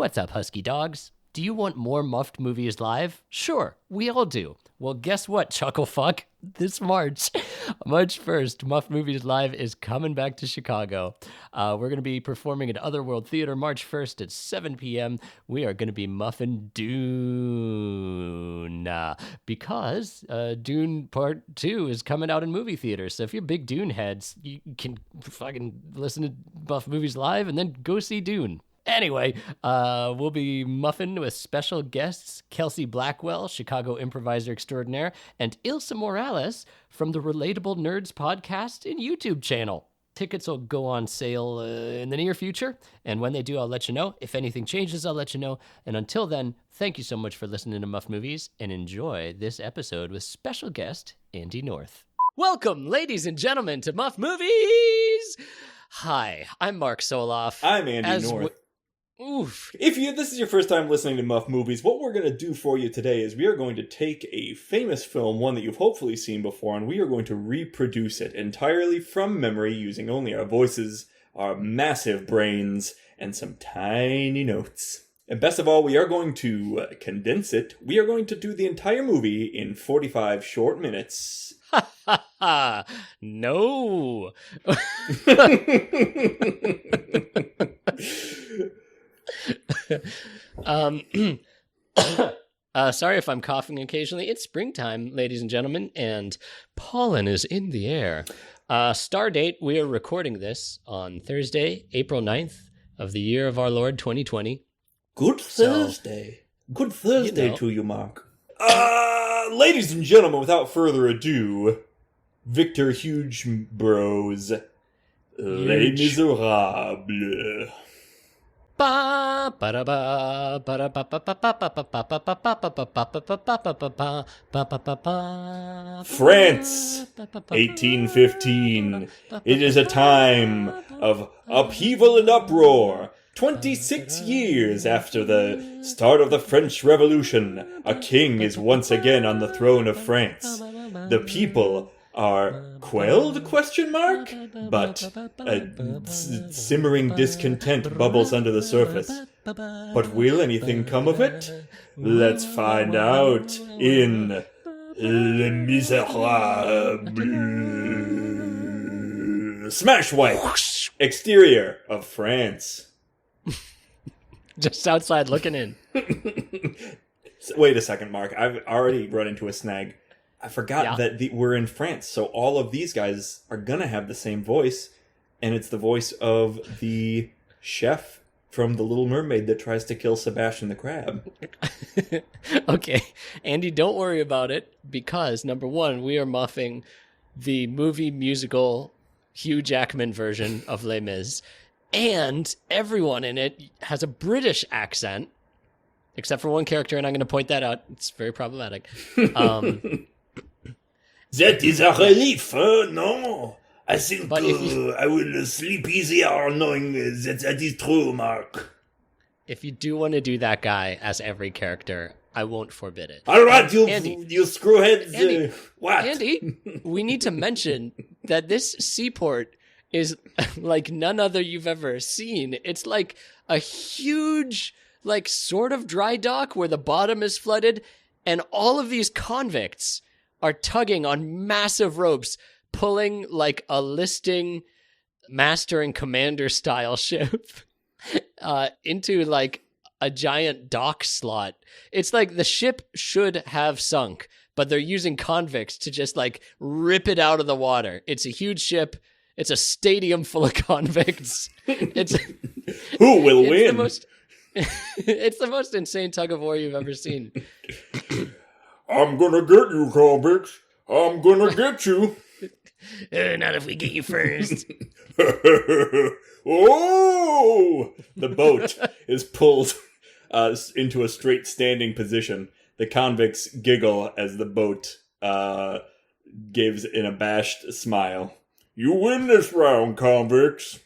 What's up, Husky Dogs? Do you want more Muffed Movies live? Sure, we all do. Well, guess what, Chucklefuck? This March 1st, Muffed Movies Live is coming back to Chicago. We're going to be performing at Otherworld Theater March 1st at 7 p.m. We are going to be muffin DUNE because DUNE Part 2 is coming out in movie theaters. So if you're big DUNE heads, you can fucking listen to Muffed Movies Live and then go see DUNE. Anyway, we'll be muffin with special guests Kelsey Blackwell, Chicago improviser extraordinaire, and Ilsa Morales from the Relatable Nerds podcast and YouTube channel. Tickets will go on sale in the near future, and when they do, I'll let you know. If anything changes, I'll let you know. And until then, thank you so much for listening to Muffed Movies, and enjoy this episode with special guest Andy North. Welcome, ladies and gentlemen, to Muffed Movies! Hi, I'm Mark Soloff. I'm Andy North. Oof. If this is your first time listening to Muffed Movies, what we're going to do for you today is we are going to take a famous film, one that you've hopefully seen before, and we are going to reproduce it entirely from memory using only our voices, our massive brains, and some tiny notes. And best of all, we are going to condense it. We are going to do the entire movie in 45 short minutes. Ha ha ha! No! Sorry if I'm coughing occasionally. It's springtime, ladies and gentlemen, and pollen is in the air. Star date, we are recording this on Thursday, April 9th of the year of our Lord 2020. Good Thursday. Good Thursday to you, Mark. Ladies and gentlemen, without further ado, Victor Huge Bros. Les Miserables. France, 1815. It is a time of upheaval and uproar. 26 years after the start of the French Revolution, a king is once again on the throne of France. The people are quelled, but a simmering discontent bubbles under the surface. But will anything come of it? Let's find out in Les Miserables. Smash wipe. Exterior of France. Just outside looking in. Wait a second, Mark. I've already run into a snag. I forgot that we're in France, so all of these guys are gonna have the same voice, and it's the voice of the chef from The Little Mermaid that tries to kill Sebastian the Crab. Okay, Andy, don't worry about it, because, number one, we are muffing the movie musical Hugh Jackman version of Les Mis, and everyone in it has a British accent, except for one character, and I'm going to point that out. It's very problematic. That is a relief, no? I think I will sleep easier knowing that is true, Mark. If you do want to do that guy as every character, I won't forbid it. All right, you screwheads. Andy, what? Andy, we need to mention that this seaport is like none other you've ever seen. It's like a huge, like, sort of dry dock where the bottom is flooded, and all of these convicts are tugging on massive ropes, pulling like a listing master and commander style ship into like a giant dock slot. It's like the ship should have sunk, but they're using convicts to just like rip it out of the water. It's a huge ship. It's a stadium full of convicts. It's who will win? It's the most insane tug of war you've ever seen. I'm gonna get you, convicts. I'm gonna get you. Not if we get you first. Oh! The boat is pulled into a straight standing position. The convicts giggle as the boat gives an abashed smile. You win this round, convicts.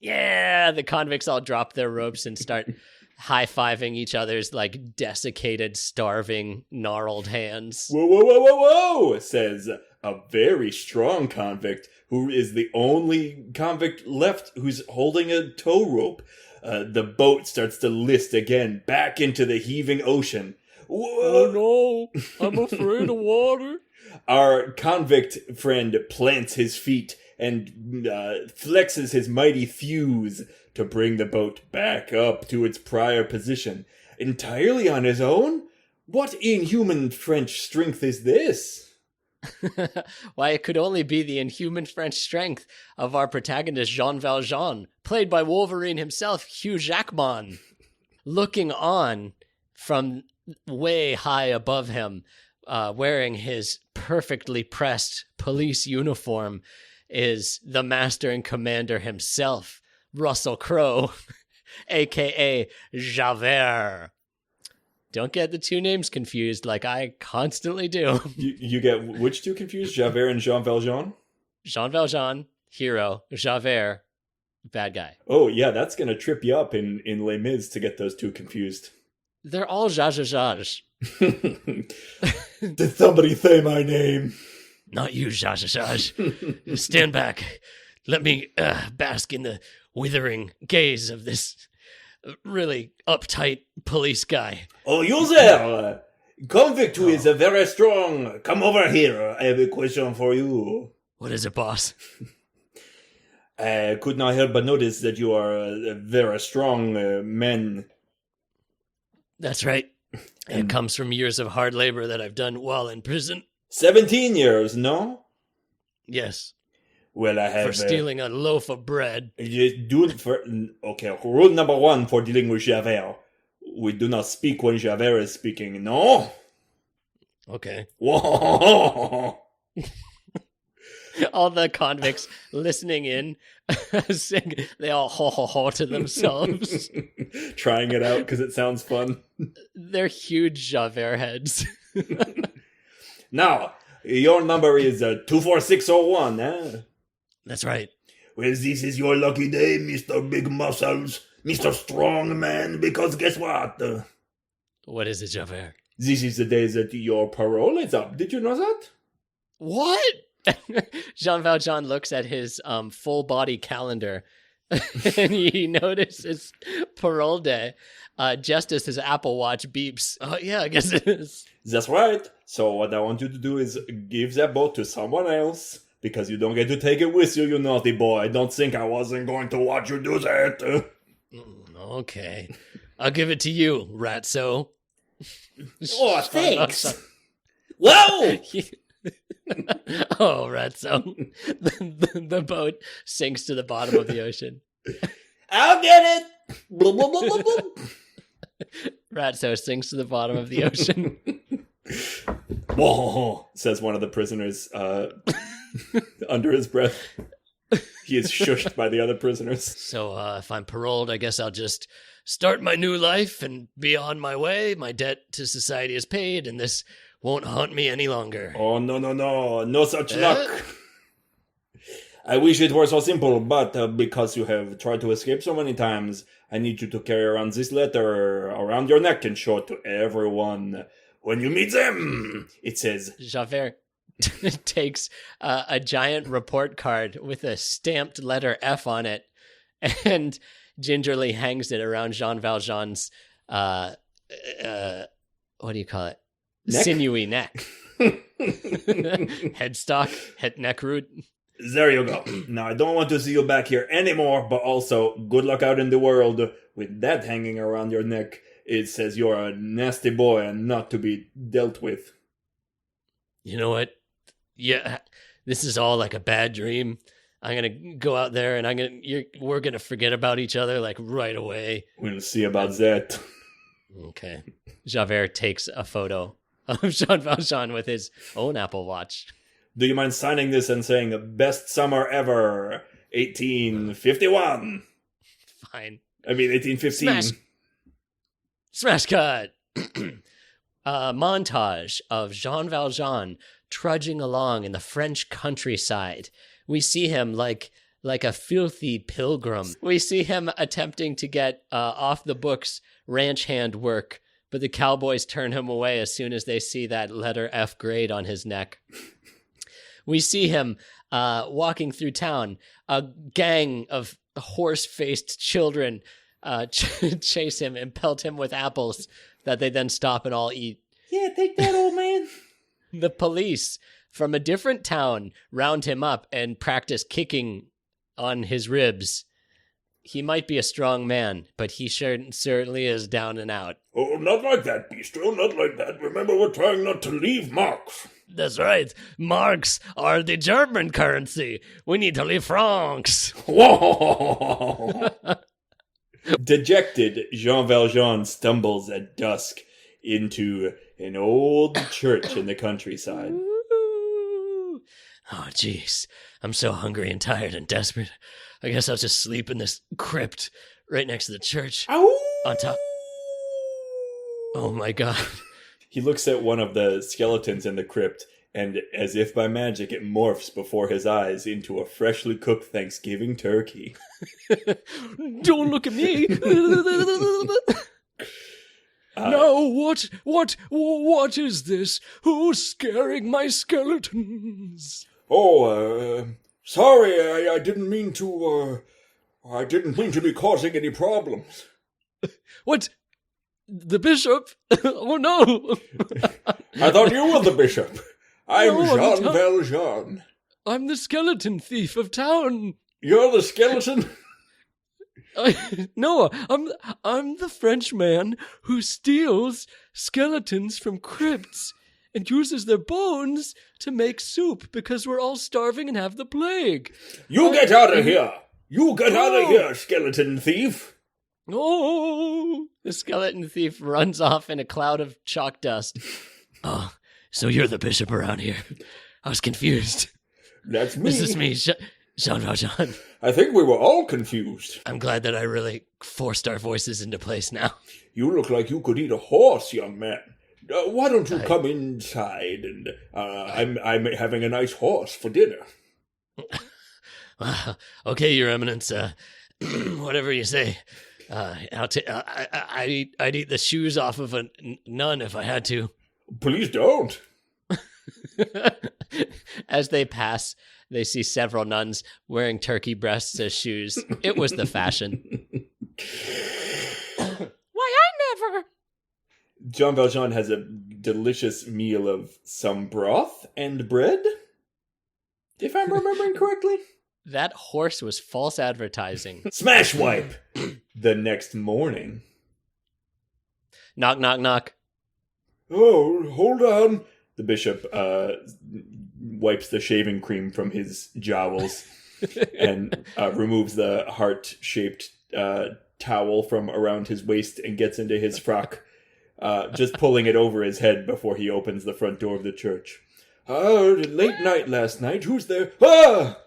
Yeah, the convicts all drop their ropes and start high-fiving each other's, like, desiccated, starving, gnarled hands. Whoa, whoa, whoa, whoa, whoa, says a very strong convict who is the only convict left who's holding a tow rope. The boat starts to list again, back into the heaving ocean. Oh no, I'm afraid of water. Our convict friend plants his feet and flexes his mighty thews to bring the boat back up to its prior position. Entirely on his own? What inhuman French strength is this? Why, it could only be the inhuman French strength of our protagonist Jean Valjean, played by Wolverine himself, Hugh Jackman. Looking on from way high above him, wearing his perfectly pressed police uniform, is the master and commander himself, Russell Crowe, a.k.a. Javert. Don't get the two names confused like I constantly do. You get which two confused? Javert and Jean Valjean? Jean Valjean, hero. Javert, bad guy. Oh, yeah, that's going to trip you up in Les Mis to get those two confused. They're all Zhazh. Did somebody say my name? Not you, Zhazh. Stand back. Let me bask in the withering gaze of this really uptight police guy. Oh, you there! Convict who is very strong. Come over here. I have a question for you. What is it, boss? I could not help but notice that you are a very strong man. That's right. It comes from years of hard labor that I've done while in prison. 17 years, no? Yes. Well, I have... For stealing a loaf of bread. Okay, rule number 1 for dealing with Javert. We do not speak when Javert is speaking, no? Okay. Whoa! All the convicts listening in, they all ho to themselves. Trying it out because it sounds fun. They're huge Javert heads. Now, your number is 24601, eh? That's right. Well, this is your lucky day, Mr. Big Muscles, Mr. Strong Man, because guess what? What is it, Javert? This is the day that your parole is up. Did you know that? What? Jean Valjean looks at his full body calendar and he notices parole day just as his Apple Watch beeps. Oh, yeah, I guess it is. That's right. So what I want you to do is give that boat to someone else because you don't get to take it with you, you naughty boy. Don't think I wasn't going to watch you do that. Okay. I'll give it to you, Ratso. Oh, thanks. Whoa! Oh, Ratso. The boat sinks to the bottom of the ocean. I'll get it! Blah, blah, blah, blah, blah. Ratso sinks to the bottom of the ocean. Whoa, says one of the prisoners under his breath. He is shushed by the other prisoners. So if I'm paroled, I guess I'll just start my new life and be on my way. My debt to society is paid, and this won't haunt me any longer. Oh, no. No such luck. I wish it were so simple, but because you have tried to escape so many times, I need you to carry around this letter around your neck and show it to everyone. When you meet them, it says... Javert takes a giant report card with a stamped letter F on it and gingerly hangs it around Jean Valjean's, what do you call it? Neck? Sinewy neck. Headstock, neck root. There you go. Now, I don't want to see you back here anymore, but also, good luck out in the world. With that hanging around your neck, it says you're a nasty boy and not to be dealt with. You know what? Yeah, this is all like a bad dream. I'm going to go out there and we're going to forget about each other like right away. We'll see about that. Okay. Javert takes a photo of Jean Valjean with his own Apple Watch. Do you mind signing this and saying, best summer ever, 1851? Fine. I mean, 1815. Smash cut! A montage of Jean Valjean trudging along in the French countryside. We see him like a filthy pilgrim. We see him attempting to get off the books ranch hand work, but the cowboys turn him away as soon as they see that letter F grade on his neck. We see him walking through town, a gang of horse-faced children chase him and pelt him with apples that they then stop and all eat. Yeah, take that, old man. The police from a different town round him up and practice kicking on his ribs. He might be a strong man, but he certainly is down and out. Oh, not like that, Bistro, not like that. Remember, we're trying not to leave marks. That's right. Marks are the German currency. We need to leave francs. Whoa! Dejected, Jean Valjean stumbles at dusk into an old church in the countryside. Oh, jeez. I'm so hungry and tired and desperate. I guess I'll just sleep in this crypt right next to the church. Ow! On top. Oh, my God. He looks at one of the skeletons in the crypt, and as if by magic, it morphs before his eyes into a freshly cooked Thanksgiving turkey. Don't look at me. No, what is this? Who's scaring my skeletons? Oh, sorry, I didn't mean to, I didn't mean to be causing any problems. What? The bishop? Oh, no. I thought you were the bishop. I'm No, Jean Valjean. I'm the skeleton thief of town. You're the skeleton? No, I'm the French man who steals skeletons from crypts and uses their bones to make soup because we're all starving and have the plague. You get out of here! You get out of here, skeleton thief! Oh! The skeleton thief runs off in a cloud of chalk dust. Oh, so you're the bishop around here. I was confused. That's me. This is me, Jean Valjean. I think we were all confused. I'm glad that I really forced our voices into place now. You look like you could eat a horse, young man. Why don't you come inside? And I'm having a nice horse for dinner. Okay, Your Eminence. Whatever you say. I'd eat the shoes off of a nun if I had to. Please don't. As they pass, they see several nuns wearing turkey breasts as shoes. It was the fashion. Why, I never. Jean Valjean has a delicious meal of some broth and bread, if I'm remembering correctly. That horse was false advertising. Smash wipe! The next morning. Knock, knock, knock. Oh, hold on. The bishop wipes the shaving cream from his jowls and removes the heart-shaped towel from around his waist and gets into his frock, just pulling it over his head before he opens the front door of the church. Late night last night. Who's there? Ah!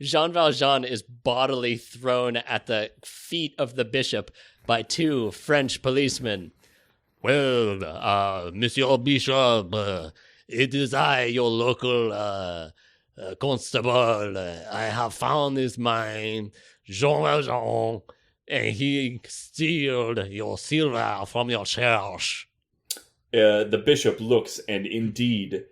Jean Valjean is bodily thrown at the feet of the bishop by two French policemen. Well, Monsieur Bishop, it is I, your local constable. I have found this man, Jean Valjean, and he stole your silver from your church. The bishop looks, and indeed,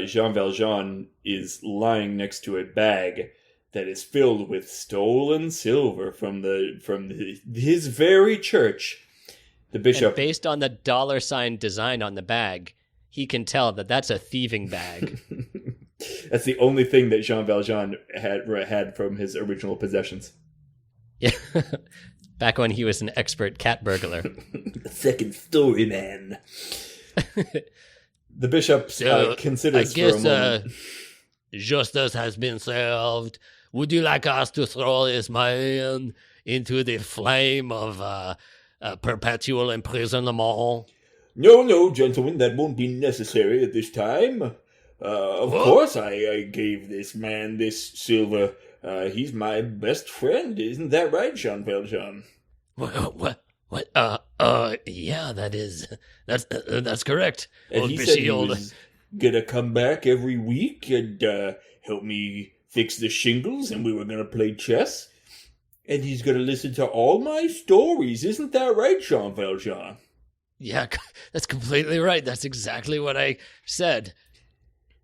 Jean Valjean is lying next to a bag that is filled with stolen silver from his very church. The bishop, and based on the $ design on the bag, he can tell that that's a thieving bag. That's the only thing that Jean Valjean had from his original possessions. Yeah, back when he was an expert cat burglar. Second story, man. The bishop considers for a moment. Justice has been served. Would you like us to throw this man into the flame of perpetual imprisonment? No, gentlemen, that won't be necessary at this time. Of course I gave this man this silver. He's my best friend, isn't that right, Jean Valjean? What? Yeah, that's correct. And he said he was gonna come back every week and help me fix the shingles, and we were gonna play chess. And he's gonna listen to all my stories, isn't that right, Jean Valjean? Yeah, that's completely right. That's exactly what I said.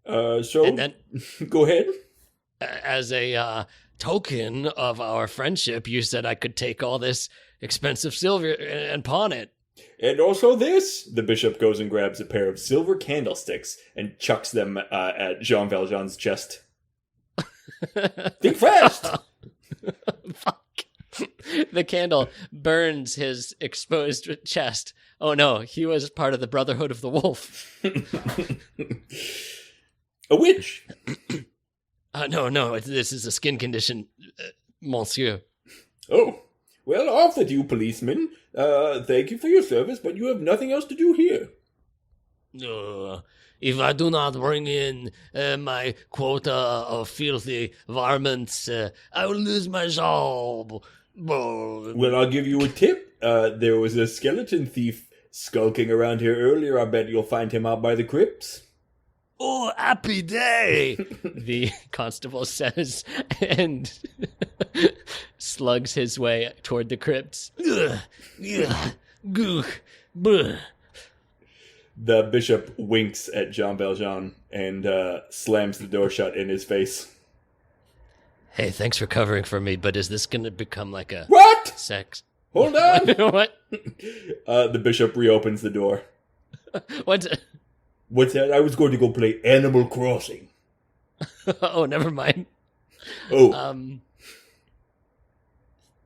So and then, go ahead. As a token of our friendship, you said I could take all this expensive silver and pawn it. And also this. The bishop goes and grabs a pair of silver candlesticks and chucks them at Jean Valjean's chest. Think fast! Fuck. The candle burns his exposed chest. Oh no, he was part of the Brotherhood of the Wolf. A witch! No, this is a skin condition, monsieur. Oh, well, off with you, policeman. Thank you for your service, but you have nothing else to do here. If I do not bring in my quota of filthy varmints, I will lose my job. Well, I'll give you a tip. There was a skeleton thief skulking around here earlier. I bet you'll find him out by the crypts. Oh, happy day, the constable says, and slugs his way toward the crypts. The bishop winks at Jean Valjean and slams the door shut in his face. Hey, thanks for covering for me, but is this going to become like a... What? Sex? Hold on! What? The bishop reopens the door. What? What's that? I was going to go play Animal Crossing. Oh, never mind. Oh.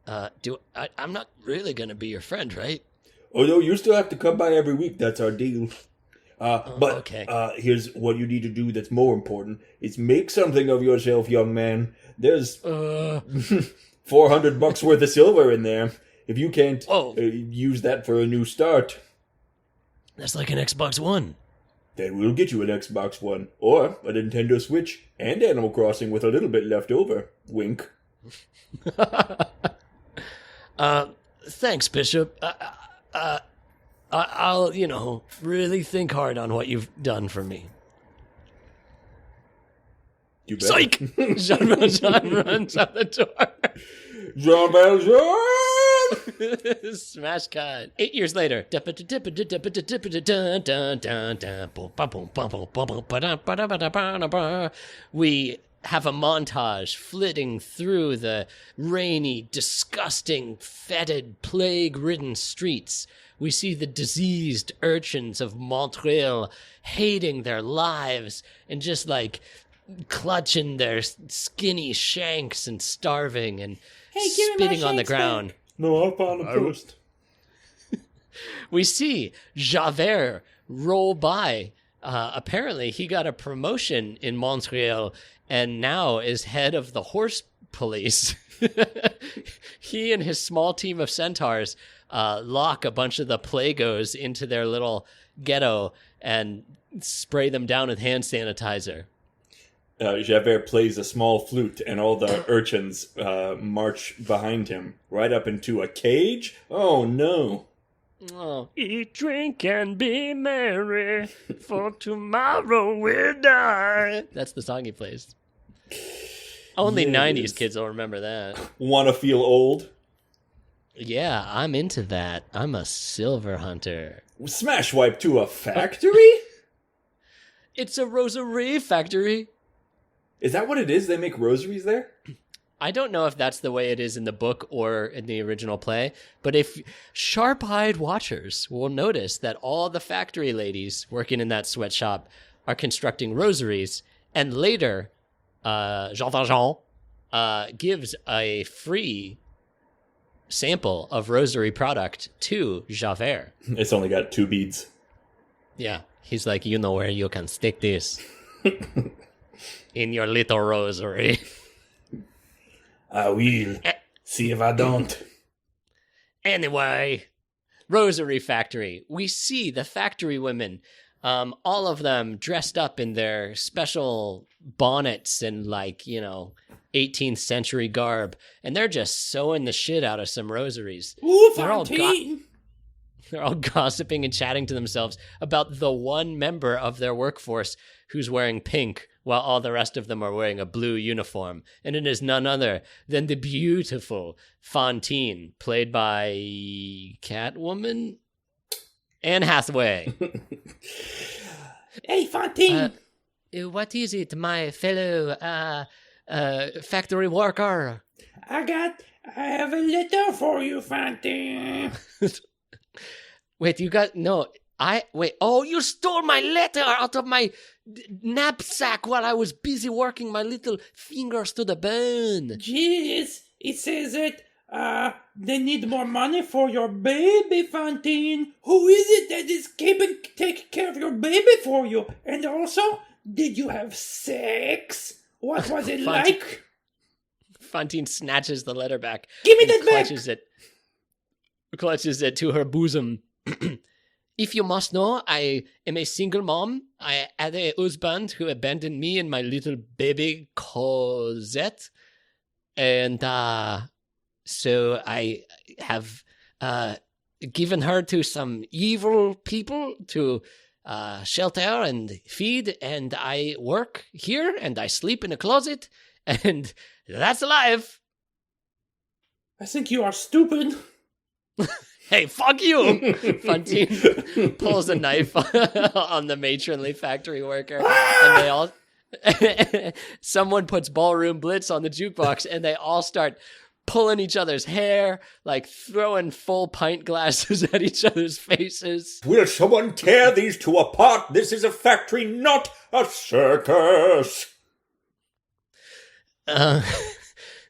I'm not really going to be your friend, right? Oh, no, you still have to come by every week. That's our deal. Okay. Here's what you need to do that's more important. Is make something of yourself, young man. There's $400 worth of silver in there. If you can't use that for a new start. That's like an Xbox One. Then we'll get you an Xbox One. Or a Nintendo Switch and Animal Crossing with a little bit left over. Wink. Thanks, Bishop. I'll, really think hard on what you've done for me. You bet. Psych! Jean Valjean runs out the door. Jean Valjean! Smash cut. 8 years later. We have a montage flitting through the rainy, disgusting, fetid, plague-ridden streets. We see the diseased urchins of Montreal hating their lives and just clutching their skinny shanks and starving and spitting on the ground. No, I'll find them first. We see Javert roll by. Apparently, he got a promotion in Montreal and now is head of the horse police. He and his small team of centaurs lock a bunch of the Plagos into their little ghetto and spray them down with hand sanitizer. Javert plays a small flute, and all the urchins march behind him, right up into a cage? Oh, no. Oh. Eat, drink, and be merry, for tomorrow we'll die. That's the song he plays. Only 90s kids will remember that. Wanna feel old? Yeah, I'm into that. I'm a silver hunter. Smash wipe to a factory? It's a rosary factory. Is that what it is? They make rosaries there? I don't know if that's the way it is in the book or in the original play, but if sharp-eyed watchers will notice that all the factory ladies working in that sweatshop are constructing rosaries, and later Jean Valjean gives a free sample of rosary product to Javert. It's only got 2 beads. Yeah, he's like, you know where you can stick this. In your little rosary. I will. See if I don't. Anyway, Rosary Factory. We see the factory women, all of them dressed up in their special bonnets and 18th century garb, and they're just sewing the shit out of some rosaries. Ooh, they're all gossiping and chatting to themselves about the one member of their workforce who's wearing pink while all the rest of them are wearing a blue uniform. And it is none other than the beautiful Fantine, played by Catwoman? Anne Hathaway. Hey, Fantine! What is it, my fellow factory worker. I have a letter for you, Fantine. Wait, oh, you stole my letter out of my knapsack while I was busy working my little fingers to the bone. Jeez, it says that they need more money for your baby, Fantine. Who is it that is taking care of your baby for you? And also, did you have sex? What was it like? Fantine snatches the letter back. Give me that back! Clutches it to her bosom. If you must know, I am a single mom. I had a husband who abandoned me and my little baby Cosette. And so I have given her to some evil people to shelter and feed. And I work here and I sleep in a closet. And that's alive. I think you are stupid. Hey, fuck you! Fantine pulls a knife on the matronly factory worker, and they all... Someone puts Ballroom Blitz on the jukebox, and they all start pulling each other's hair, like throwing full pint glasses at each other's faces. Will someone tear these two apart? This is a factory, not a circus!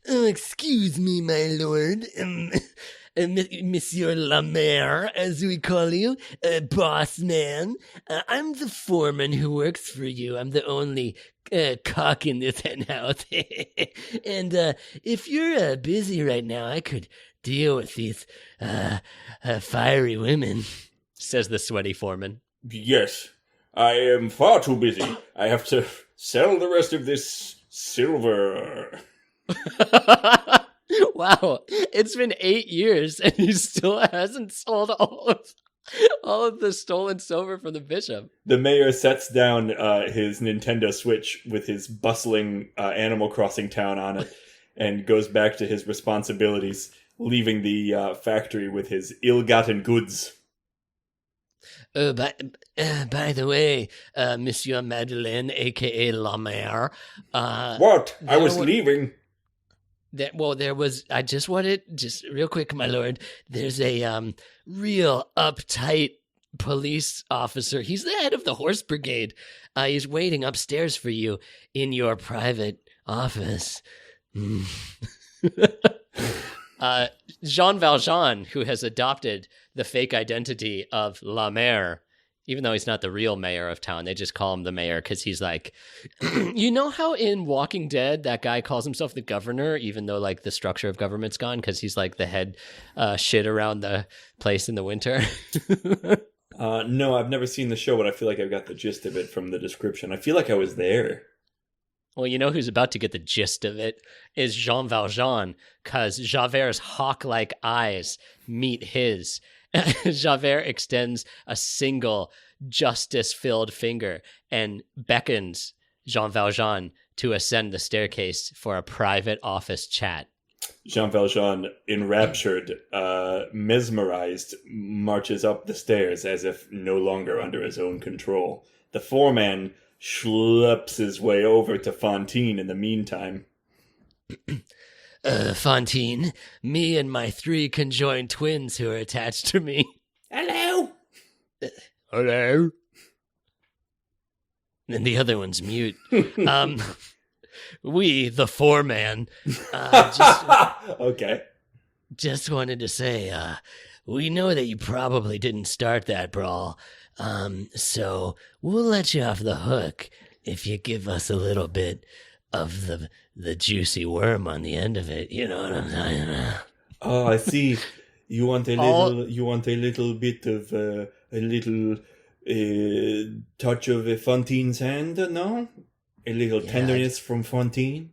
Excuse me, my lord. Monsieur Lemaire, as we call you, boss man. I'm the foreman who works for you. I'm the only cock in this hen house. And if you're busy right now, I could deal with these fiery women, says the sweaty foreman. Yes, I am far too busy. I have to sell the rest of this silver. Wow, it's been 8 years and he still hasn't sold all of the stolen silver from the bishop. The mayor sets down his Nintendo Switch with his bustling Animal Crossing town on it and goes back to his responsibilities, leaving the factory with his ill-gotten goods. By the way, Monsieur Madeleine, a.k.a. La Mare. What? I was leaving. There was, I just wanted, just real quick, my lord, there's a real uptight police officer. He's the head of the horse brigade. He's waiting upstairs for you in your private office. Jean Valjean, who has adopted the fake identity of La Maire, even though he's not the real mayor of town, they just call him the mayor because he's like, you know how in Walking Dead that guy calls himself the governor, even though like the structure of government's gone because he's like the head shit around the place in the winter. No, I've never seen the show, but I feel like I've got the gist of it from the description. I feel like I was there. Well, you know who's about to get the gist of it is Jean Valjean, because Javert's hawk-like eyes meet his. Javert extends a single justice-filled finger and beckons Jean Valjean to ascend the staircase for a private office chat. Jean Valjean, enraptured, mesmerized, marches up the stairs as if no longer under his own control. The foreman schleps his way over to Fantine in the meantime. Fantine, me and my 3 conjoined twins who are attached to me. Hello? Hello? And the other one's mute. We, the foreman, okay. Just wanted to say, we know that you probably didn't start that brawl, so we'll let you off the hook if you give us a little bit of the juicy worm on the end of it. You know what I'm talking about? Oh, I see. You want a little. You want a little bit of a little touch of Fantine's hand, no? A little tenderness from Fantine.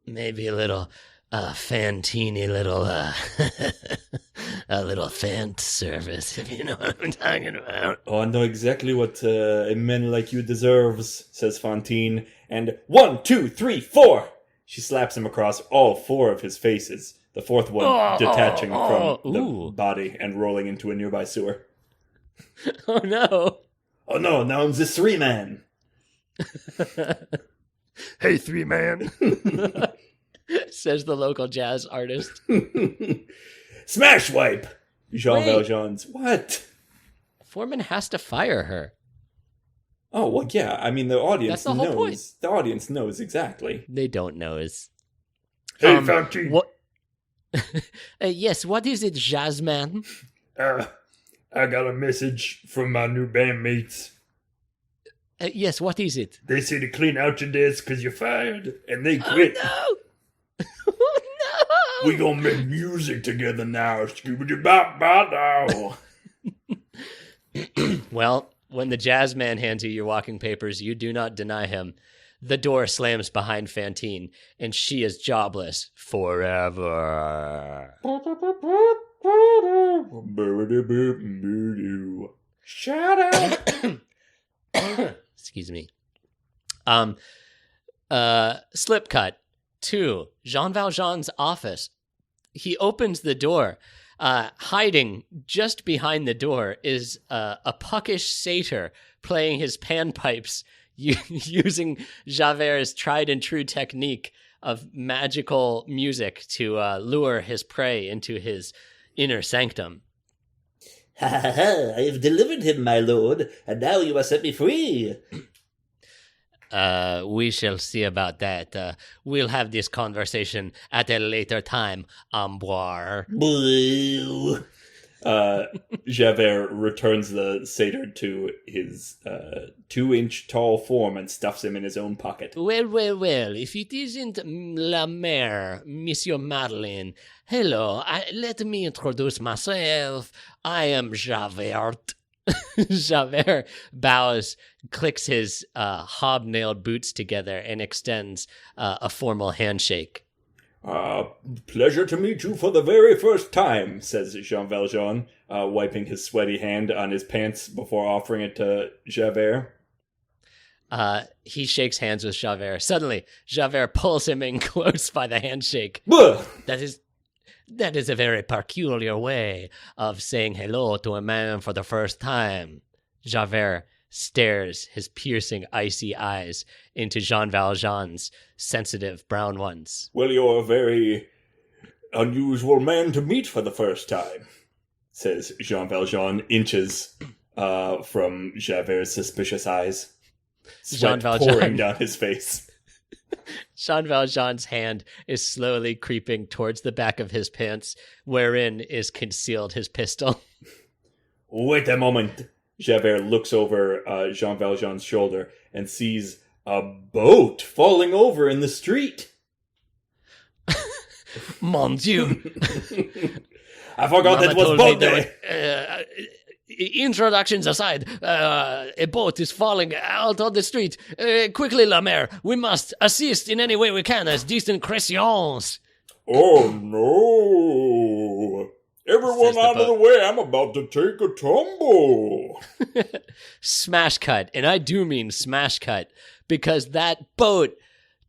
Maybe a little Fantini, little a little Fant service, if you know what I'm talking about. Oh, I know exactly what a man like you deserves, says Fantine. And 1, 2, 3, 4! She slaps him across all 4 of his faces, the 4th one detaching from the body and rolling into a nearby sewer. Oh no! Oh no, now I'm the 3-man! Hey, 3-man. Says the local jazz artist. Smash wipe! Jean Wait. Valjean's. What? Foreman has to fire her. Oh, well, yeah. I mean, the audience That's the whole knows. point. The audience knows exactly. They don't know is. Hey, Funky. What? Yes, what is it, Jazzman? I got a message from my new bandmates. Yes, what is it? They say to clean out your desk because you're fired, and they quit. Oh, no! Oh, no! We gonna make music together now. Scooby-Doo-Bop-Bop-Dow. Well, when the jazz man hands you your walking papers, you do not deny him. The door slams behind Fantine, and she is jobless forever. Shut up. Excuse me. Slip cut to Jean Valjean's office. He opens the door. Hiding just behind the door is a puckish satyr playing his panpipes using Javert's tried and true technique of magical music to lure his prey into his inner sanctum. Ha ha ha! I have delivered him, my lord, and now you must set me free. We shall see about that. We'll have this conversation at a later time, Amboire. Boo! Javert returns the satyr to his 2-inch tall form and stuffs him in his own pocket. Well, if it isn't La Mère, Monsieur Madeleine. Hello, let me introduce myself. I am Javert. Javert bows, clicks his hobnailed boots together, and extends a formal handshake. Pleasure to meet you for the very first time, says Jean Valjean, wiping his sweaty hand on his pants before offering it to Javert. He shakes hands with Javert. Suddenly, Javert pulls him in close by the handshake. Buh! That is a very peculiar way of saying hello to a man for the first time. Javert stares his piercing, icy eyes into Jean Valjean's sensitive brown ones. Well, you're a very unusual man to meet for the first time, says Jean Valjean, inches from Javert's suspicious eyes. Sweat pouring down his face. Jean Valjean's hand is slowly creeping towards the back of his pants, wherein is concealed his pistol. Wait a moment. Javert looks over Jean Valjean's shoulder and sees a boat falling over in the street. Mon Dieu. I forgot that was boat day. Introductions aside, a boat is falling out on the street. Quickly, La Mère, we must assist in any way we can as decent Christians. Oh no! Everyone out of the way, I'm about to take a tumble. Smash cut, and I do mean smash cut, because that boat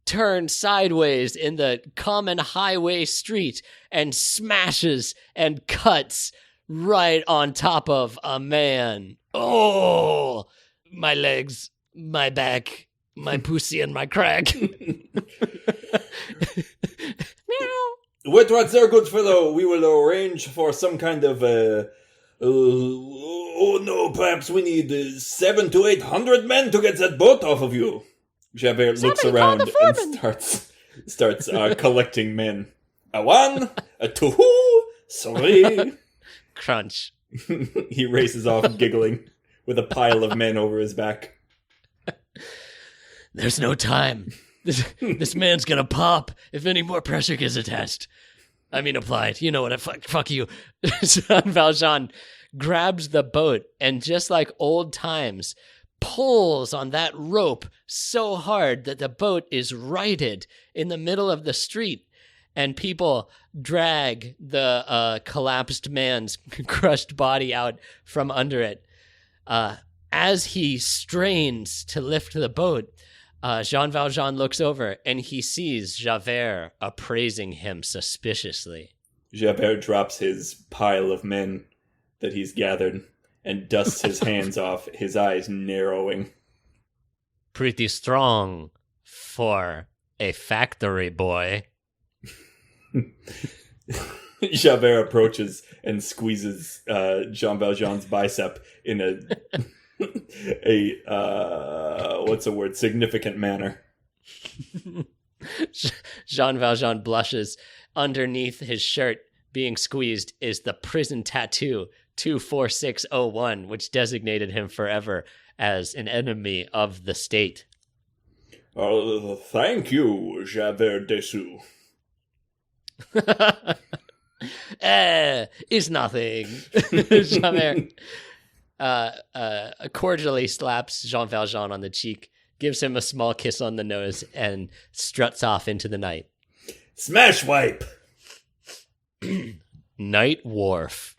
turned sideways in the common highway street and smashes and cuts right on top of a man. Oh, my legs, my back, my pussy, and my crack. Wait, what's there, good fellow? We will arrange for some kind of, oh no, perhaps we need 700 to 800 men to get that boat off of you. Javert looks around and starts collecting men. A 1, a 2, 3. Crunch. He races off giggling with a pile of men over his back. There's no time. This man's gonna pop if any more pressure gets attached. I mean applied. You know what? Fuck you. Jean Valjean grabs the boat and, just like old times, pulls on that rope so hard that the boat is righted in the middle of the street, and people drag the collapsed man's crushed body out from under it. As he strains to lift the boat, Jean Valjean looks over and he sees Javert appraising him suspiciously. Javert drops his pile of men that he's gathered and dusts his hands off, his eyes narrowing. Pretty strong For a factory boy. Javert approaches and squeezes Jean Valjean's bicep in a significant manner. Jean Valjean blushes. Underneath his shirt being squeezed is the prison tattoo 24601, which designated him forever as an enemy of the state. Thank you, Javert Dessous. It's nothing. Javert cordially slaps Jean Valjean on the cheek, gives him a small kiss on the nose, and struts off into the night. Smash wipe! Night Wharf.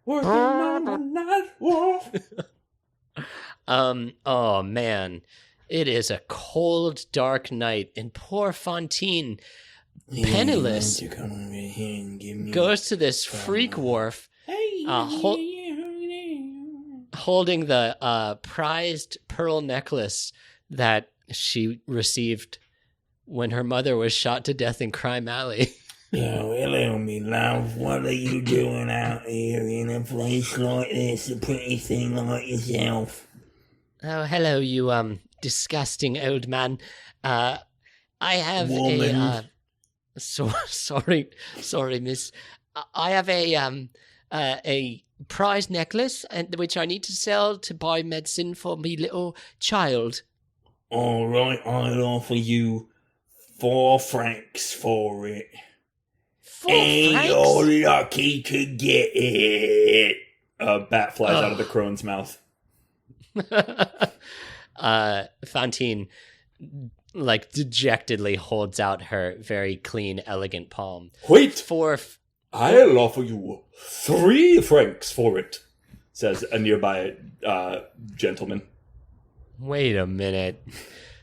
Working on the night wharf. Oh man. It is a cold, dark night, and poor Fantine, penniless, goes to this freak wharf, holding the prized pearl necklace that she received when her mother was shot to death in Crime Alley. Oh, hello, me love. What are you doing out here in a place like this, a pretty thing like yourself? Oh, hello, you, disgusting old man. I have Woman. sorry, miss. I have a prize necklace, and which I need to sell to buy medicine for me little child. All right, I'll offer you 4 francs for it. 4 And francs? you're lucky to get it. A bat flies out of the crone's mouth. Fantine, like, dejectedly holds out her very clean, elegant palm. Wait! For I'll offer you 3 francs for it, says a nearby gentleman. Wait a minute.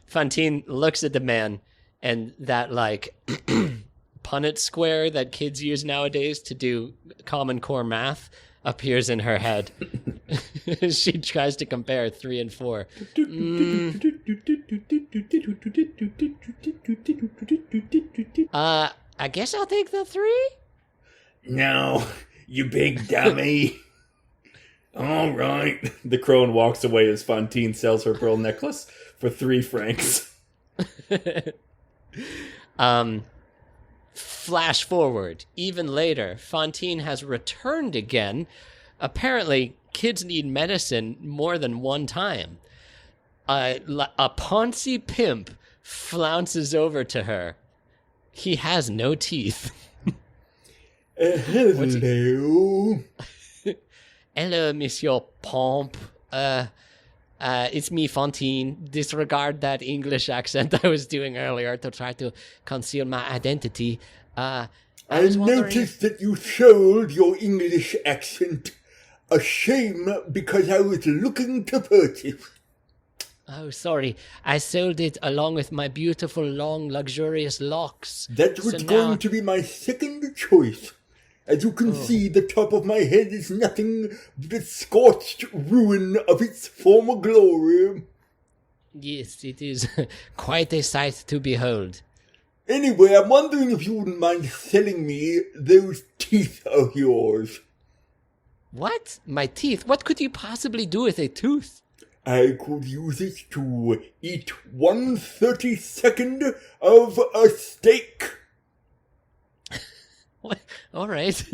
Fantine looks at the man, and that, like, Punnett square that kids use nowadays to do Common Core math appears in her head. She tries to compare 3 and 4. I guess I'll take the 3. No, you big dummy. All right. The crone walks away as Fantine sells her pearl necklace for 3 francs. Flash forward. Even later, Fantine has returned again. Apparently, kids need medicine more than one time. A Ponzi pimp flounces over to her. He has no teeth. Hello. Hello, Monsieur Pomp. It's me, Fantine. Disregard that English accent I was doing earlier to try to conceal my identity. I was wondering... noticed that you sold your English accent. A shame, because I was looking to purchase. Oh, sorry. I sold it along with my beautiful, long, luxurious locks. That was So now- going to be my second choice. As you can see, the top of my head is nothing but a scorched ruin of its former glory. Yes, it is quite a sight to behold. Anyway, I'm wondering if you wouldn't mind selling me those teeth of yours. What? My teeth? What could you possibly do with a tooth? I could use it to eat 1/32 of a steak. What? All right.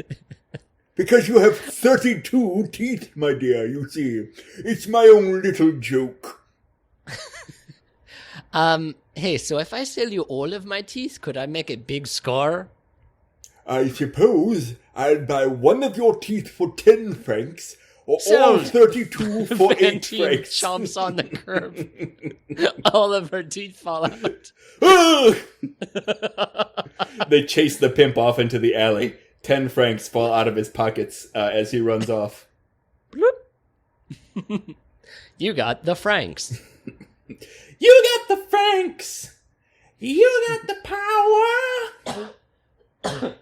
Because you have 32 teeth, my dear, you see. It's my own little joke. Hey, so if I sell you all of my teeth, could I make a big score? I suppose I'll buy one of your teeth for 10 francs, or all Sold. 32 for 8 Fantine francs. chomps on the curb. All of her teeth fall out. Ah! They chase the pimp off into the alley. 10 francs fall out of his pockets as he runs off. You got the francs. You got the francs! You got the power!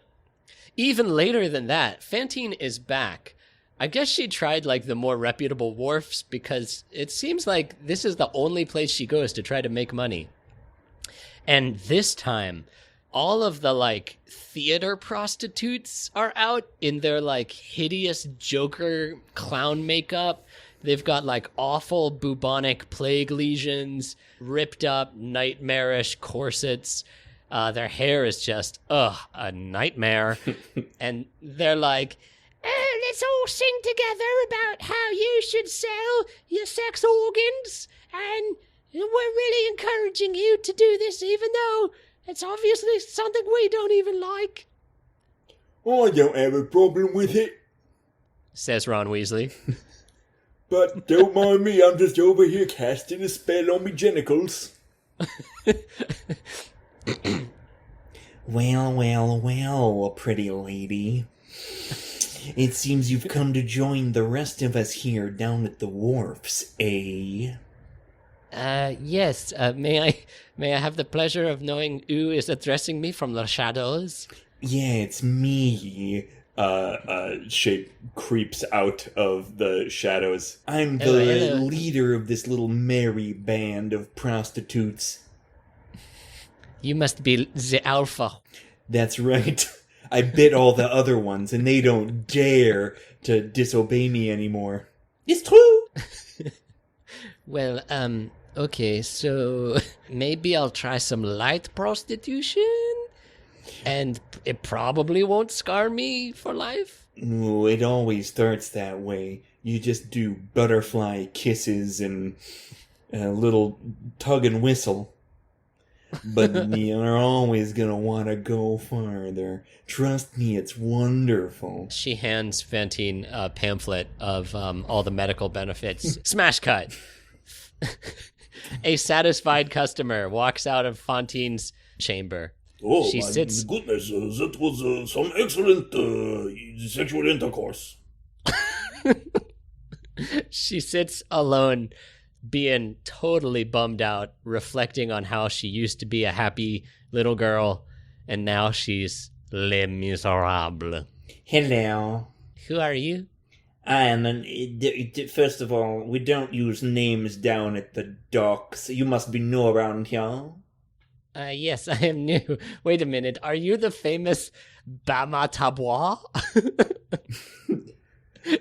Even later than that, Fantine is back. I guess she tried, like, the more reputable wharfs because it seems like this is the only place she goes to try to make money. And this time, all of the, like, theater prostitutes are out in their, like, hideous Joker clown makeup. They've got, like, awful bubonic plague lesions, ripped up, nightmarish corsets. Their hair is just, a nightmare. And they're like, let's all sing together about how you should sell your sex organs. And we're really encouraging you to do this, even though it's obviously something we don't even like. I don't have a problem with it. Says Ron Weasley. But don't mind me, I'm just over here casting a spell on me genitals. Well, pretty lady. It seems you've come to join the rest of us here down at the wharfs, eh? Yes. May I have the pleasure of knowing who is addressing me from the shadows? Yeah, it's me. Shape creeps out of the shadows. I'm the Hello. leader of this little merry band of prostitutes. You must be the alpha. That's right. I bit all the other ones, and they don't dare to disobey me anymore. It's true. Well, okay, so maybe I'll try some light prostitution, and it probably won't scar me for life. Ooh, it always starts that way. You just do butterfly kisses and a little tug and whistle. But you're always gonna want to go farther. Trust me, it's wonderful. She hands Fantine a pamphlet of all the medical benefits. Smash cut. A satisfied customer walks out of Fantine's chamber. Oh, She my sits- goodness, that was some excellent sexual intercourse. She sits alone, being totally bummed out, reflecting on how she used to be a happy little girl, and now she's Les Miserables. Hello. Who are you? First of all, we don't use names down at the docks. You must be new around here. Yes, I am new. Wait a minute, are you the famous Bama Tabois?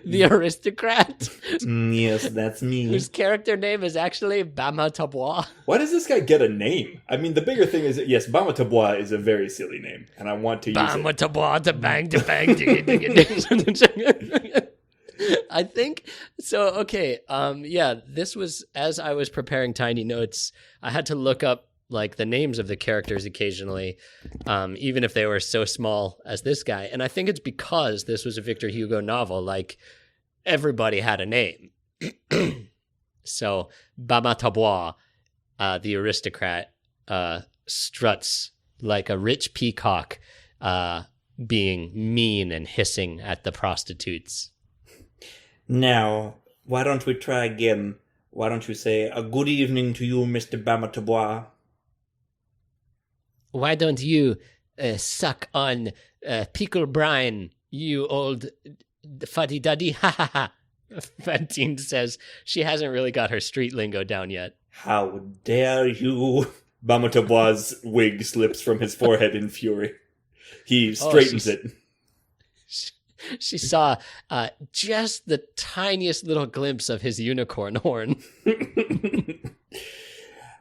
The aristocrat? Yes, that's me. Whose character name is actually Bama Tabois? Why does this guy get a name? I mean, the bigger thing is that, yes, Bama Tabois is a very silly name, and I want to use Bama it. Tabois to bang to bang. Digga. I think so. Okay. Yeah, this was as I was preparing tiny notes. I had to look up like the names of the characters occasionally, even if they were so small as this guy. And I think it's because this was a Victor Hugo novel. Like everybody had a name. So Bama Tabois, the aristocrat, struts like a rich peacock, being mean and hissing at the prostitutes. Now, why don't we try again? Why don't you say, a good evening to you, Mr. Bamatabois? Why don't you suck on pickle brine, you old fuddy-duddy? Ha ha ha. Fantine says she hasn't really got her street lingo down yet. How dare you? Bama Tabois' wig slips from his forehead in fury. He straightens it. She saw just the tiniest little glimpse of his unicorn horn.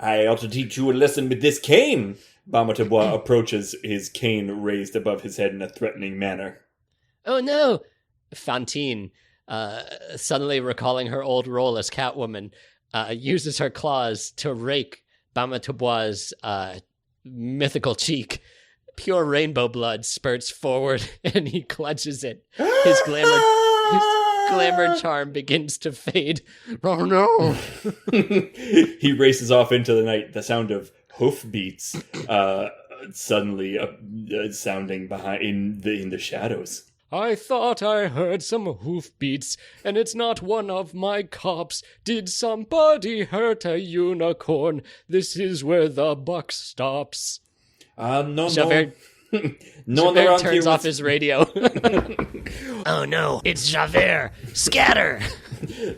I ought to teach you a lesson with this cane. Bama Tabois approaches, his cane raised above his head in a threatening manner. Oh no! Fantine, suddenly recalling her old role as Catwoman, uses her claws to rake Bama Tabois' mythical cheek. Pure rainbow blood spurts forward, and he clutches it. His glamour charm begins to fade. Oh no! He races off into the night, the sound of hoofbeats suddenly sounding behind in the shadows. I thought I heard some hoofbeats, and it's not one of my cops. Did somebody hurt a unicorn? This is where the buck stops. No, Javert, no one Javert around turns here off his radio. Oh no, it's Javert! Scatter!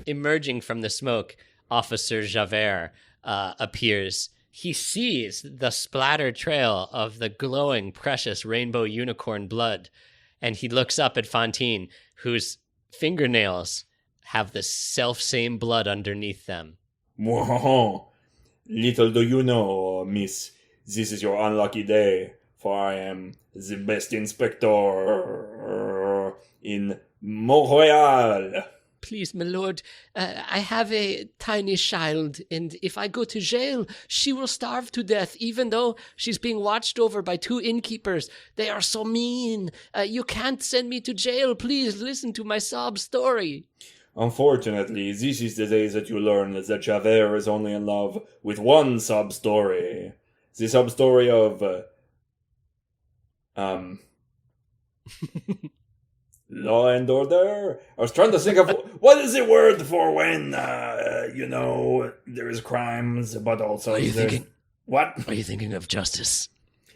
Emerging from the smoke, Officer Javert appears, he sees the splatter trail of the glowing, precious rainbow unicorn blood, and he looks up at Fantine, whose fingernails have the self-same blood underneath them. Whoa. Little do you know, miss, this is your unlucky day, for I am the best inspector in Montreal. Please, my lord, I have a tiny child, and if I go to jail, she will starve to death, even though she's being watched over by 2 innkeepers. They are so mean. You can't send me to jail. Please listen to my sob story. Unfortunately, this is the day that you learn that Javert is only in love with one sub-story. The sub-story of, Law and Order? I was trying to think of, what is the word for when, there's crimes, but also Are you there's... thinking? What? Are you thinking of justice?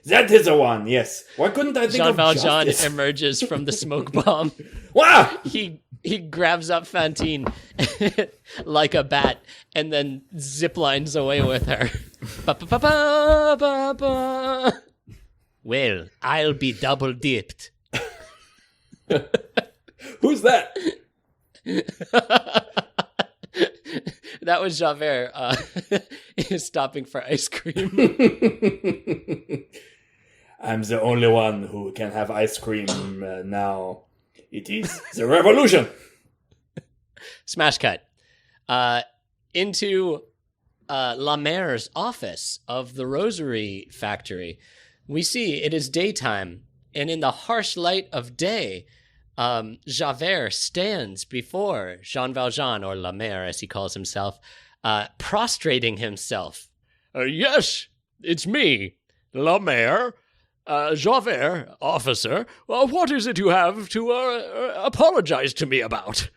That is the one, yes. Why couldn't I think Jean of Valjean justice? emerges from the smoke bomb. Wow! He grabs up Fantine like a bat and then ziplines away with her. Ba, ba, ba, ba, ba, ba. Well, I'll be double dipped. Who's that? That was Javert stopping for ice cream. I'm the only one who can have ice cream now. It is the revolution. Smash cut. Into La Mare's office of the Rosary Factory. We see it is daytime, and in the harsh light of day, Javert stands before Jean Valjean, or La Mare as he calls himself, prostrating himself. Yes, it's me, La Mare. Javert, officer, what is it you have to apologize to me about?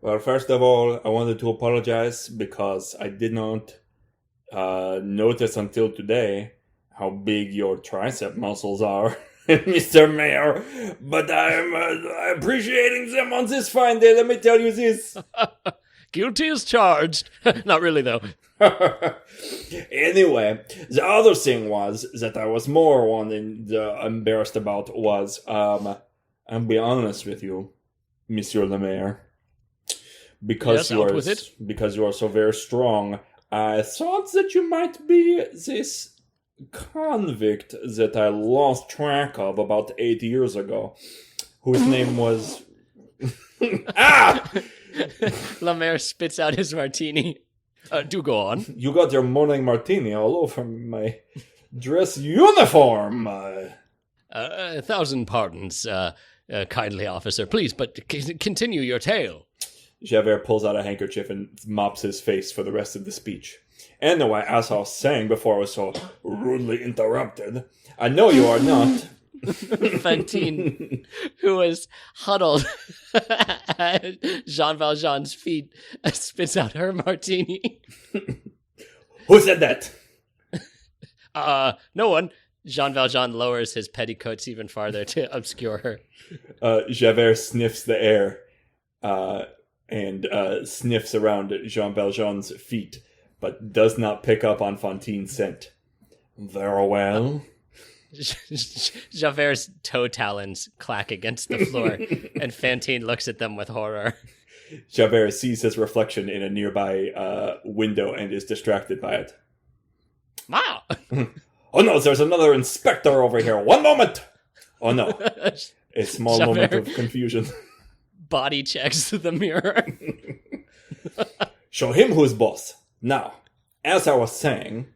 Well, first of all, I wanted to apologize because I did not notice until today how big your tricep muscles are, Mr. Mayor. But I'm appreciating them on this fine day, let me tell you this. Guilty as charged. Not really, though. Anyway, the other thing was that I was more embarrassed about was, I'll be honest with you, Monsieur le Maire, because Yes, out with it. because you are so very strong, I thought that you might be this convict that I lost track of about 8 years ago, whose name was... Ah! La Mare spits out his martini. Do go on. You got your morning martini all over my dress uniform. 1,000 pardons, kindly officer. Please, but continue your tale. Javert pulls out a handkerchief and mops his face for the rest of the speech. Anyway, as I was saying before I was so rudely interrupted, I know you are not. Fantine, who was huddled at Jean Valjean's feet, spits out her martini. Who said that? No one. Jean Valjean lowers his petticoats even farther to obscure her. Javert sniffs the air and sniffs around Jean Valjean's feet, but does not pick up on Fantine's scent. Very well. Javert's toe talons clack against the floor, and Fantine looks at them with horror. Javert sees his reflection in a nearby window and is distracted by it. Wow! Oh no, there's another inspector over here. One moment! Oh no. A small moment of confusion. Body checks the mirror. Show him who's boss. Now, as I was saying,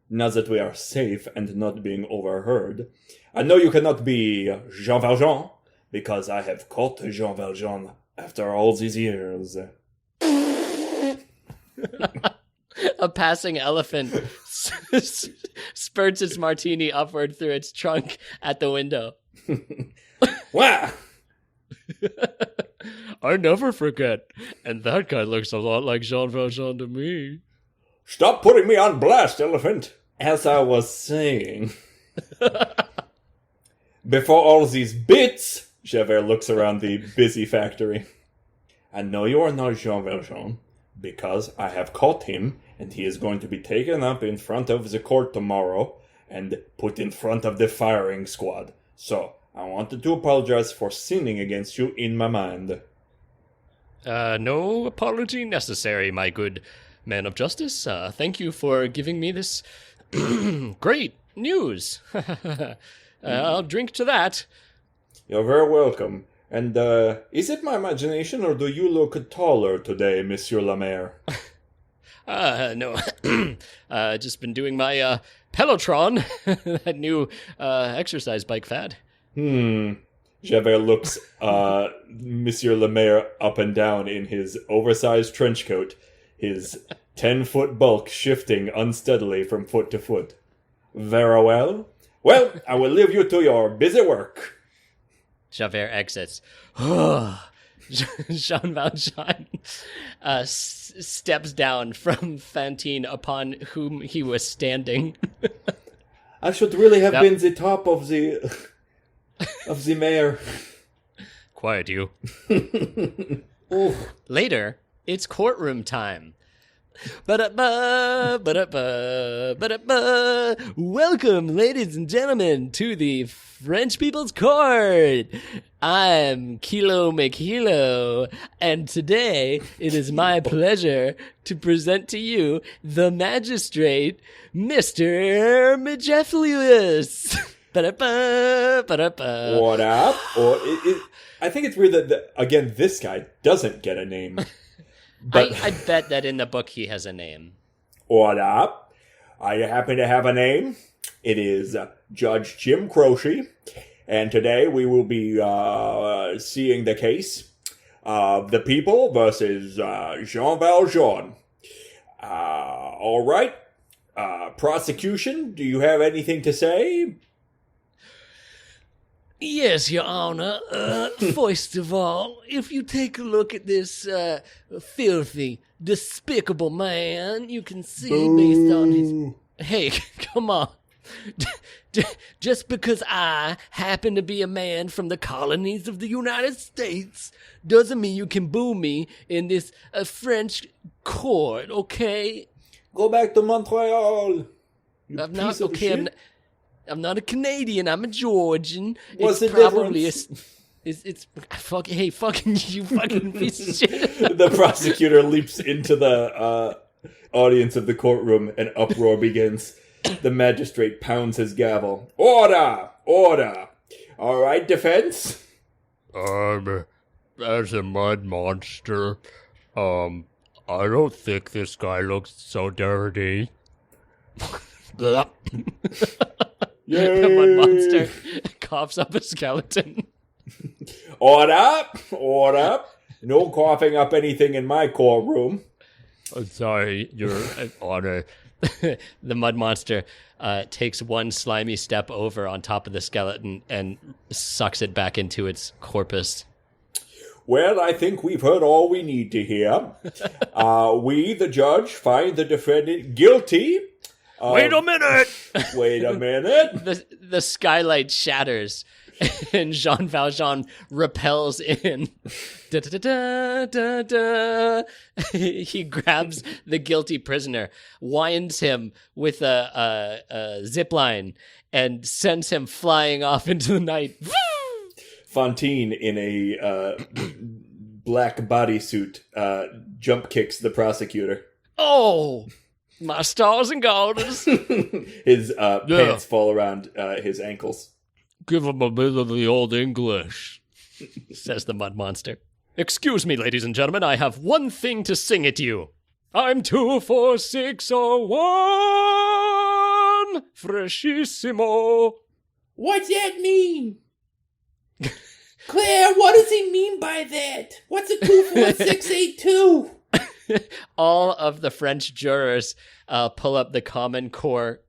now that we are safe and not being overheard, I know you cannot be Jean Valjean, because I have caught Jean Valjean after all these years. A passing elephant spurts its martini upward through its trunk at the window. Wah! I never forget. And that guy looks a lot like Jean Valjean to me. Stop putting me on blast, elephant! As I was saying... Before all these bits, Javert looks around the busy factory. I know you are not Jean Valjean, Because I have caught him, and he is going to be taken up in front of the court tomorrow and put in front of the firing squad. So, I wanted to apologize for sinning against you in my mind. No apology necessary, my good man of justice. Thank you for giving me this great news. I'll drink to that. You're very welcome. And, is it my imagination, or do you look taller today, Monsieur le Maire? No. Just been doing my, Pelotron, that new, exercise bike fad. Javert looks, Monsieur le Maire up and down in his oversized trench coat, his 10-foot bulk shifting unsteadily from foot to foot. Very well. Well, I will leave you to your busy work. Javert exits. Jean Valjean steps down from Fantine upon whom he was standing. I should really have been the top of the mayor. Quiet, you. Oof. Later, it's courtroom time. Ba-da-ba, ba-da-ba, ba-da-ba. Welcome, ladies and gentlemen, to the French People's Court. I'm Kilo McKilo, and today it is my pleasure to present to you the magistrate, Mr. Majeflius. Ba-da-ba, ba-da-ba. What up? I think it's weird that, again, this guy doesn't get a name. But I bet that in the book he has a name. What up? I happen to have a name. It is Judge Jim Croce, and today we will be seeing the case of the people versus Jean Valjean. All right. Prosecution, do you have anything to say? Yes, Your Honor. First of all, if you take a look at this filthy, despicable man, you can see based on his... Hey, come on. Just because I happen to be a man from the colonies of the United States doesn't mean you can boo me in this French court, okay? Go back to Montreal. I'm not okay. I'm not a Canadian. I'm a Georgian. What's it's the probably difference? It's fucking hey fucking you fucking piece of shit. The prosecutor leaps into the audience of the courtroom, and uproar begins. The magistrate pounds his gavel. Order! Order! All right, defense. As a mud monster, I don't think this guy looks so dirty. Yay! The mud monster coughs up a skeleton. Order! Order! No coughing up anything in my courtroom. I'm sorry, Your Honor. The mud monster takes one slimy step over on top of the skeleton and sucks it back into its corpus. Well, I think we've heard all we need to hear. We, the judge, find the defendant guilty. Wait a minute! Wait a minute. The skylight shatters, and Jean Valjean repels in. Da-da-da-da-da-da. He grabs the guilty prisoner, winds him with a zip line, and sends him flying off into the night. Fantine, in a black bodysuit, jump kicks the prosecutor. Oh! My stars and garters. His pants fall around his ankles. Give him a bit of the old English, says the mud monster. Excuse me, ladies and gentlemen, I have one thing to sing at you. I'm 24601, freshissimo. What's that mean? Claire, what does he mean by that? What's a 24682? All of the French jurors pull up the Common Core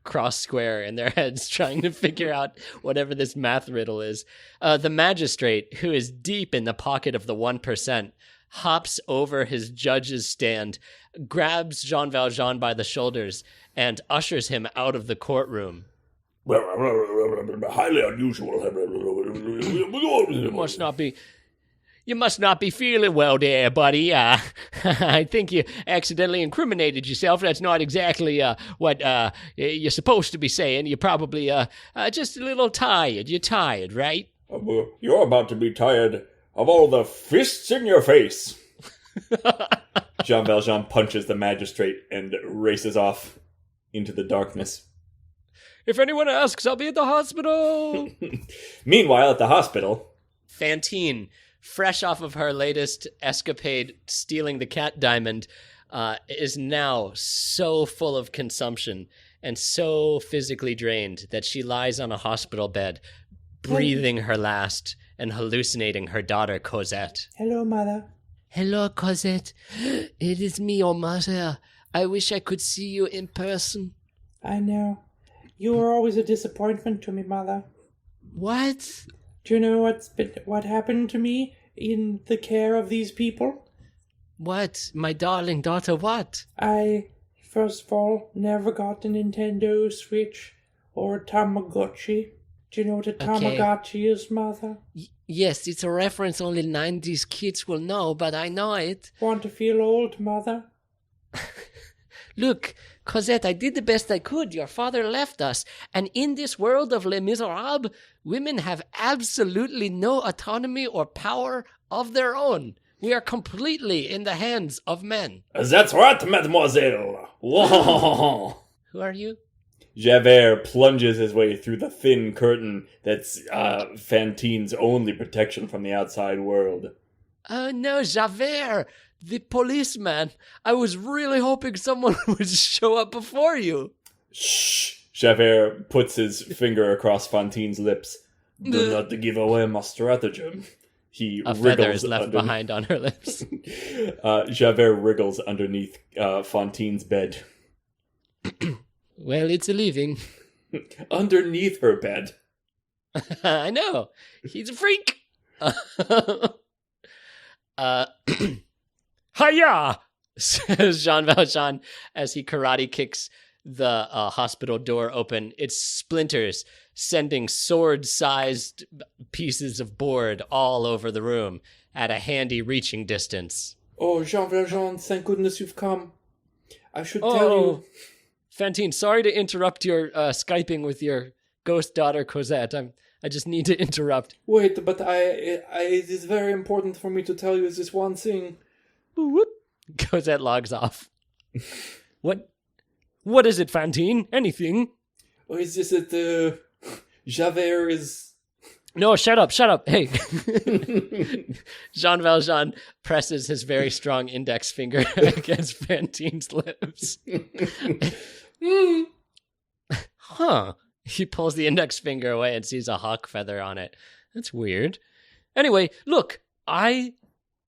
cross square in their heads, trying to figure out whatever this math riddle is. The magistrate, who is deep in the pocket of the 1%, hops over his judge's stand, grabs Jean Valjean by the shoulders, and ushers him out of the courtroom. Highly unusual. You must not be... You must not be feeling well there, buddy. I think you accidentally incriminated yourself. That's not exactly what you're supposed to be saying. You're probably just a little tired. You're tired, right? You're about to be tired of all the fists in your face. Jean Valjean punches the magistrate and races off into the darkness. If anyone asks, I'll be at the hospital. Meanwhile, at the hospital, Fantine, fresh off of her latest escapade stealing the cat diamond, is now so full of consumption and so physically drained that she lies on a hospital bed, breathing her last and hallucinating her daughter Cosette. Hello, mother. Hello, Cosette. It is me, your mother. I wish I could see you in person. I know. You were always a disappointment to me, mother. What? Do you know what happened to me in the care of these people? What? My darling daughter, what? I, first of all, never got a Nintendo Switch or a Tamagotchi. Do you know what a Tamagotchi is, mother? Yes, it's a reference only 90s kids will know, but I know it. Want to feel old, mother? Look, Cosette, I did the best I could. Your father left us. And in this world of Les Miserables, women have absolutely no autonomy or power of their own. We are completely in the hands of men. That's right, mademoiselle. Whoa. Who are you? Javert plunges his way through the thin curtain that's Fantine's only protection from the outside world. Oh, no, Javert, the policeman. I was really hoping someone would show up before you. Shh! Javert puts his finger across Fantine's lips. Do not give away my stratagem. He A wriggles feather is left behind on her lips. Javert wriggles underneath Fantine's bed. Well, it's a living. Underneath her bed. I know. He's a freak. Hiya! Says Jean Valjean as he karate kicks the hospital door open. It splinters, sending sword-sized pieces of board all over the room at a handy reaching distance. Oh, Jean Valjean, thank goodness you've come. I should tell you... Fantine, sorry to interrupt your Skyping with your ghost daughter Cosette. I just need to interrupt. Wait, but it is very important for me to tell you this one thing. Whoop. Cosette logs off. What is it, Fantine? Anything? Oh, is this that Javert is... No, shut up. Hey. Jean Valjean presses his very strong index finger against Fantine's lips. Huh. He pulls the index finger away and sees a hawk feather on it. That's weird. Anyway, look, I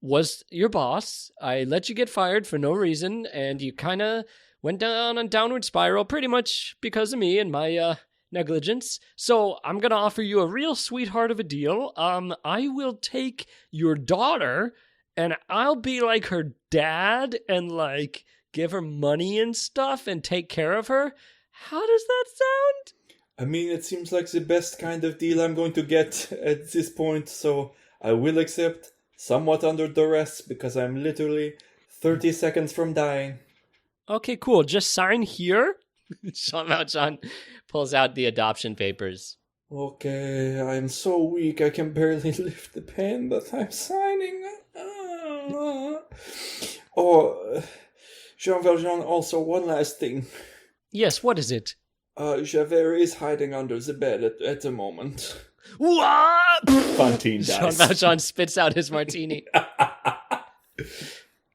was your boss. I let you get fired for no reason, and you kind of went down a downward spiral pretty much because of me and my negligence. So I'm going to offer you a real sweetheart of a deal. I will take your daughter, and I'll be like her dad and like give her money and stuff and take care of her. How does that sound? I mean, it seems like the best kind of deal I'm going to get at this point, so I will accept, somewhat under duress, because I'm literally 30 seconds from dying. Okay, cool. Just sign here. Jean Valjean pulls out the adoption papers. Okay, I'm so weak I can barely lift the pen, but I'm signing. Oh, Jean Valjean, also one last thing. Yes, what is it? Javert is hiding under the bed at the moment. What? Fantine Jean dies. Valjean spits out his martini.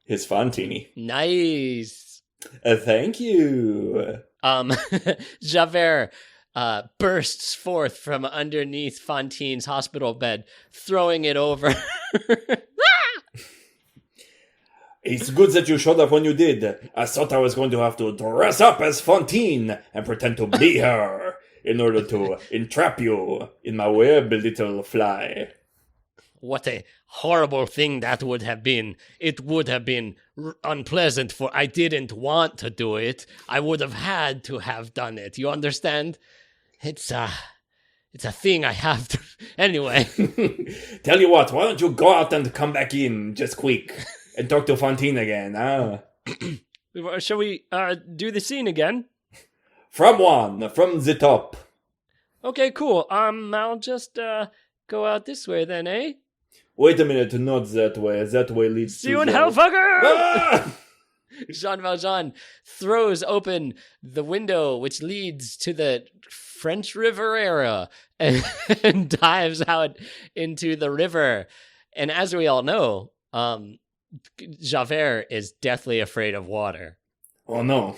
His Fantini. Nice. Thank you. Javert bursts forth from underneath Fantine's hospital bed, throwing it over. It's good that you showed up when you did. I thought I was going to have to dress up as Fantine and pretend to be her in order to entrap you in my web, little fly. What a horrible thing that would have been. It would have been unpleasant, for I didn't want to do it. I would have had to have done it. You understand? It's It's a thing I have to. Anyway. Tell you what, why don't you go out and come back in just quick and talk to Fantine again, huh? Shall we do the scene again? From the top. Okay, cool. I'll just go out this way then, eh? Wait a minute, not that way. That way leads See to you in the... hell, fucker! Ah! Jean Valjean throws open the window which leads to the French Riviera and dives out into the river. And as we all know, Javert is deathly afraid of water. Oh no,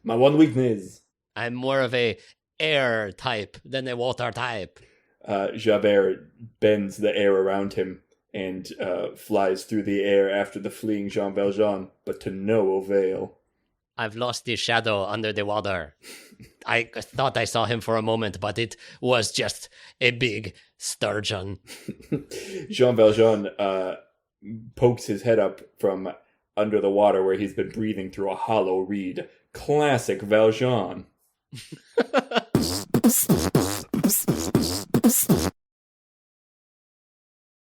my one weakness. I'm more of a air type than a water type. Javert bends the air around him and flies through the air after the fleeing Jean Valjean, but to no avail. I've lost the shadow under the water. I thought I saw him for a moment, but it was just a big sturgeon. Jean Valjean pokes his head up from under the water where he's been breathing through a hollow reed. Classic Valjean.